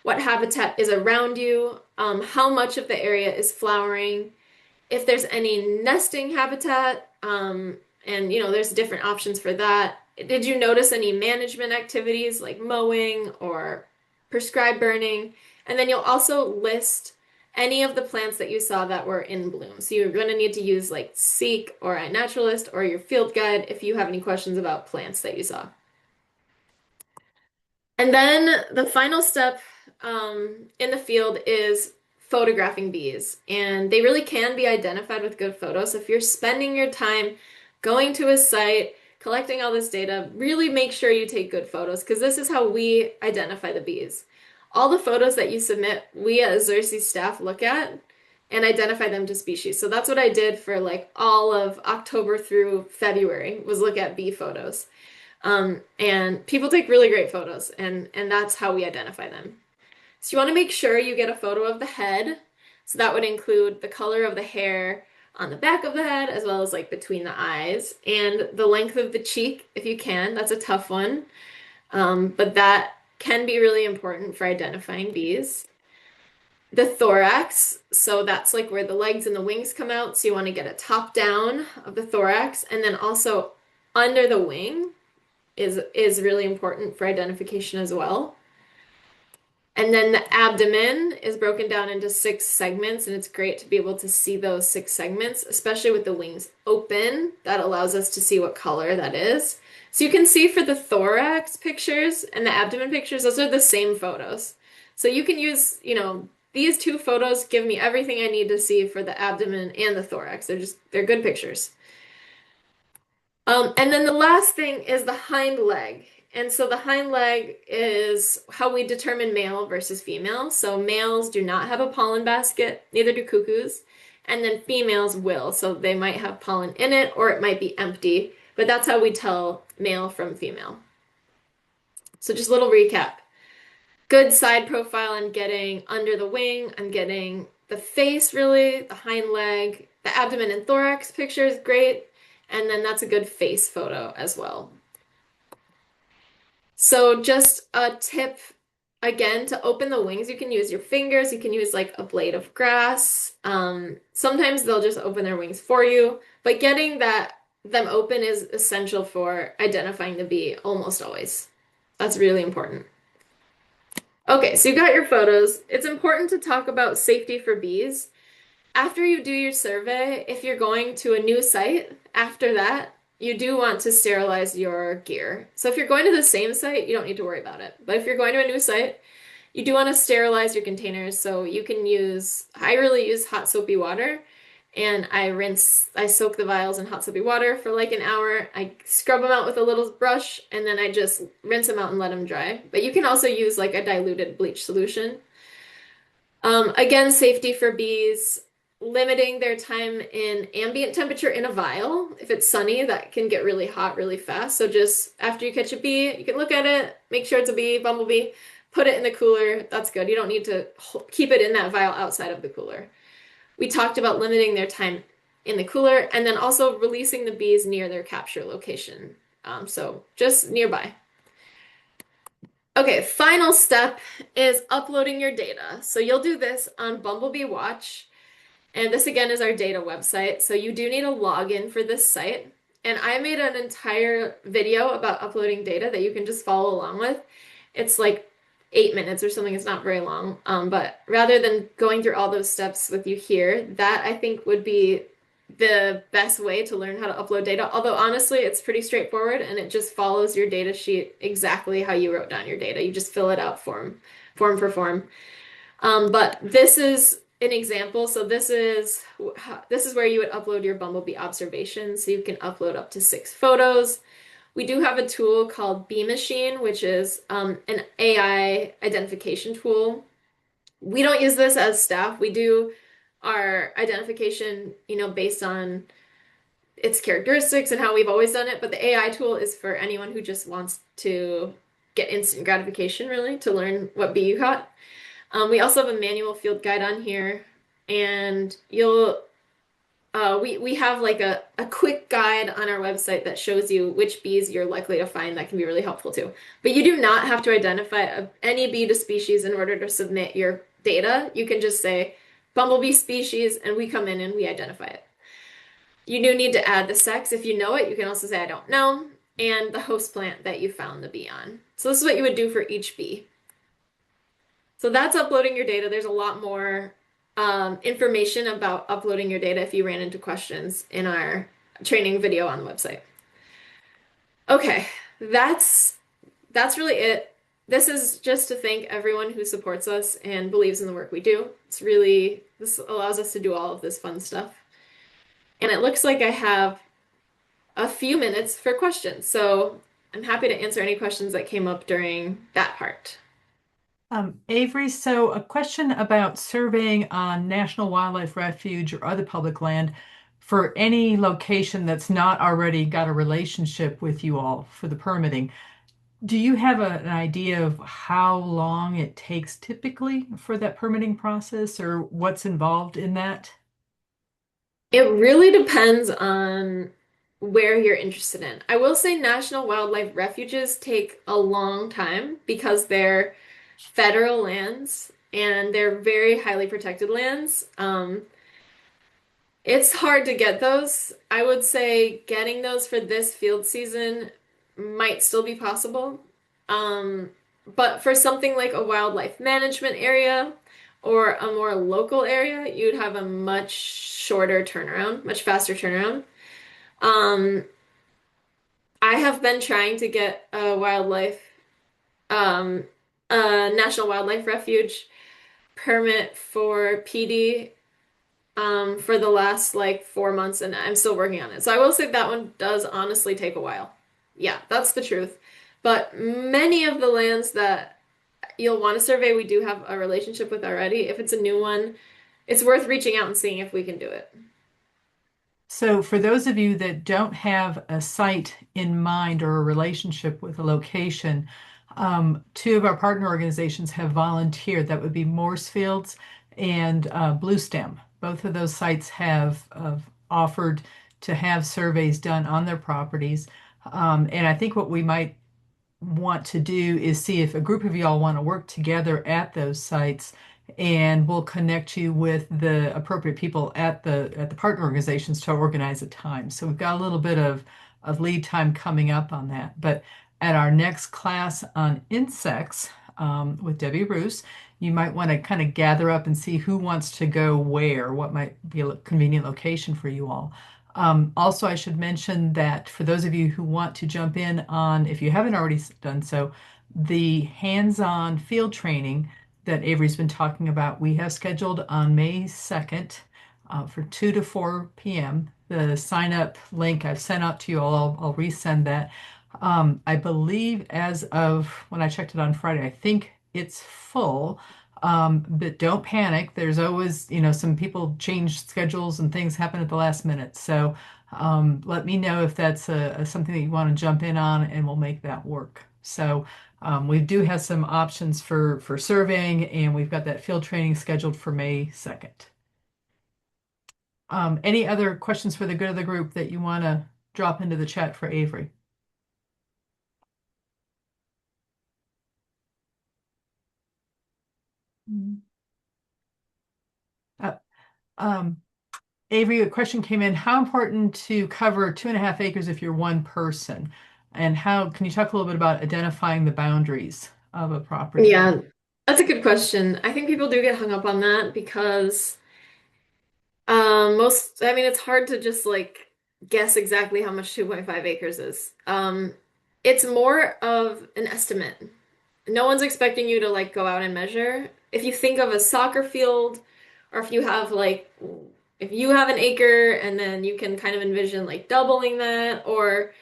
what habitat is around you, how much of the area is flowering, if there's any nesting habitat, and there's different options for that. Did you notice any management activities like mowing or prescribed burning? And then you'll also list any of the plants that you saw that were in bloom. So you're going to need to use like Seek or iNaturalist or your field guide if you have any questions about plants that you saw. And then the final step in the field is photographing bees. And they really can be identified with good photos. So if you're spending your time going to a site, collecting all this data, really make sure you take good photos because this is how we identify the bees. All the photos that you submit, we as Xerces staff look at and identify them to species. So that's what I did for like all of October through February was look at bee photos. And people take really great photos, and that's how we identify them. So you want to make sure you get a photo of the head. So that would include the color of the hair on the back of the head, as well as like between the eyes, and the length of the cheek, if you can. That's a tough one. But that can be really important for identifying bees. The thorax, so that's like where the legs and the wings come out. So you want to get a top down of the thorax, and then also under the wing is really important for identification as well. And then the abdomen is broken down into 6 segments, and it's great to be able to see those 6 segments, especially with the wings open. That allows us to see what color that is. So you can see for the thorax pictures and the abdomen pictures, those are the same photos. So you can use, these 2 photos give me everything I need to see for the abdomen and the thorax. They're good pictures. And then the last thing is the hind leg. And so the hind leg is how we determine male versus female. So males do not have a pollen basket, neither do cuckoos. And then females will. So they might have pollen in it or it might be empty. But that's how we tell male from female. So just a little recap. Good side profile, I'm getting under the wing. I'm getting the face, really, the hind leg, the abdomen and thorax picture is great. And then that's a good face photo as well. So just a tip, again, to open the wings, you can use your fingers. You can use like a blade of grass. Sometimes they'll just open their wings for you, but getting them open is essential for identifying the bee almost always. That's really important. Okay, so you got your photos. It's important to talk about safety for bees. after you do your survey, if you're going to a new site, after that, you do want to sterilize your gear. So if you're going to the same site, you don't need to worry about it. But if you're going to a new site, you do want to sterilize your containers. So you can use, I really use hot soapy water and I soak the vials in hot soapy water for like an hour. I scrub them out with a little brush and then I just rinse them out and let them dry. But you can also use like a diluted bleach solution. Again, safety for bees, limiting their time in ambient temperature in a vial. If it's sunny, that can get really hot really fast. So just after you catch a bee, you can look at it, make sure it's a bee, bumblebee, put it in the cooler. That's good. You don't need to keep it in that vial outside of the cooler. We talked about limiting their time in the cooler and then also releasing the bees near their capture location. So just nearby. Okay, final step is uploading your data. So you'll do this on Bumblebee Watch. And this again is our data website. So you do need a login for this site. And I made an entire video about uploading data that you can just follow along with. It's like 8 minutes or something. It's not very long. But rather than going through all those steps with you here, that I think would be the best way to learn how to upload data. Although honestly, it's pretty straightforward and it just follows your data sheet exactly how you wrote down your data. You just fill it out form for form. But this is an example. So this is where you would upload your Bumblebee observations. So you can upload up to 6 photos. We do have a tool called Bee Machine, which is an AI identification tool. We don't use this as staff. We do our identification, based on its characteristics and how we've always done it. But the AI tool is for anyone who just wants to get instant gratification, really, to learn what bee you caught. We also have a manual field guide on here, and we have like a quick guide on our website that shows you which bees you're likely to find that can be really helpful too. But you do not have to identify any bee to species in order to submit your data. You can just say bumblebee species, and we come in and we identify it. You do need to add the sex. If you know it, you can also say I don't know, and the host plant that you found the bee on. So this is what you would do for each bee. So that's uploading your data. There's a lot more information about uploading your data if you ran into questions in our training video on the website. Okay, that's really it. This is just to thank everyone who supports us and believes in the work we do. This allows us to do all of this fun stuff. And it looks like I have a few minutes for questions. So I'm happy to answer any questions that came up during that part. Avery, so a question about surveying on National Wildlife Refuge or other public land for any location that's not already got a relationship with you all for the permitting. Do you have an idea of how long it takes typically for that permitting process or what's involved in that? It really depends on where you're interested in. I will say national wildlife refuges take a long time because they're federal lands and they're very highly protected lands. It's hard to get those. I would say getting those for this field season might still be possible. Um, but for something like a wildlife management area or a more local area, you'd have a much shorter turnaround, much faster turnaround. Um, I have been trying to get um, a National Wildlife Refuge permit for PD for the last like 4 months, and I'm still working on it. So I will say that one does honestly take a while. Yeah, that's the truth. But many of the lands that you'll want to survey, we do have a relationship with already. If it's a new one, it's worth reaching out and seeing if we can do it. So, for those of you that don't have a site in mind or a relationship with a location, two of our partner organizations have volunteered. That would be Morsefields and Blue Stem. Both of those sites have offered to have surveys done on their properties. And I think what we might want to do is see if a group of y'all want to work together at those sites, and we'll connect you with the appropriate people at the partner organizations to organize a time. So we've got a little bit of lead time coming up on that. But at our next class on insects, with Debbie Roos. You might want to kind of gather up and see who wants to go where, what might be a convenient location for you all. Also, I should mention that for those of you who want to jump in on, if you haven't already done so, the hands-on field training that Avery's been talking about, we have scheduled on May 2nd for 2 to 4 p.m. The sign up link I've sent out to you all, I'll resend that. I believe as of when I checked it on Friday, I think it's full. But don't panic. There's always, some people change schedules and things happen at the last minute. So let me know if that's something that you want to jump in on, and we'll make that work. So we do have some options for surveying, and we've got that field training scheduled for May 2nd. Any other questions for the good of the group that you want to drop into the chat for Avery? Mhm. Uh, um, Avery, a question came in. How important to cover 2.5 acres if you're one person? And how can you talk a little bit about identifying the boundaries of a property? Yeah, that's a good question. I think people do get hung up on that because I mean, it's hard to just like guess exactly how much 2.5 acres is. It's more of an estimate. No one's expecting you to like go out and measure. If you think of a soccer field, or if you have like, if you have an acre and then you can kind of envision like doubling that, or,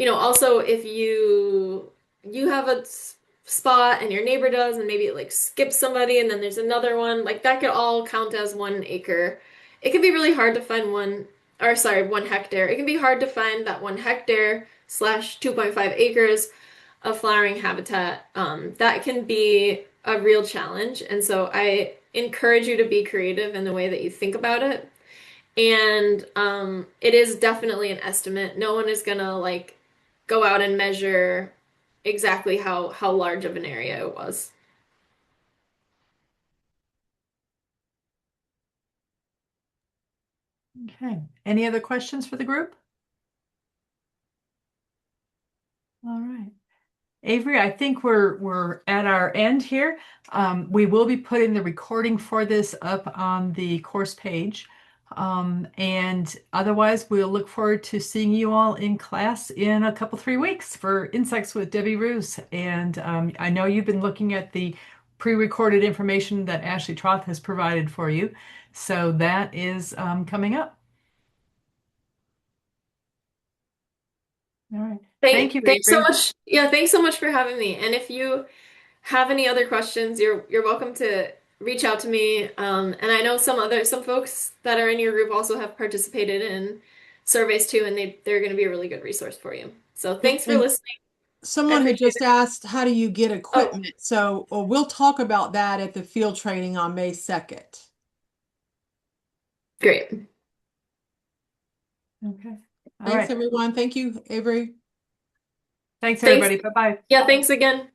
also if you have a spot and your neighbor does, and maybe it like skips somebody and then there's another one, like that could all count as 1 acre. It can be really hard to find or sorry, 1 hectare. It can be hard to find that 1 hectare slash 2.5 acres of flowering habitat. That can be a real challenge. And so I encourage you to be creative in the way that you think about it. And it is definitely an estimate. No one is gonna like go out and measure exactly how large of an area it was. Okay. Any other questions for the group? All right. Avery, I think we're at our end here. We will be putting the recording for this up on the course page. And otherwise, we'll look forward to seeing you all in class in a couple, 3 weeks for Insects with Debbie Roos. And I know you've been looking at the pre-recorded information that Ashley Troth has provided for you. So that is coming up. All right. Thank you, Thanks so Avery. much. Yeah, thanks so much for having me. And if you have any other questions, you're welcome to reach out to me. And I know some folks that are in your group also have participated in surveys too, and they're going to be a really good resource for you. So And, thanks for and listening. I someone had appreciate just it. asked, how do you get Oh, equipment? So we'll talk about that at the field training on May 2nd. great. Okay. All Thanks, right. everyone. Thank you, Avery. Thanks, Thanks. everybody. Bye-bye. Yeah, thanks again.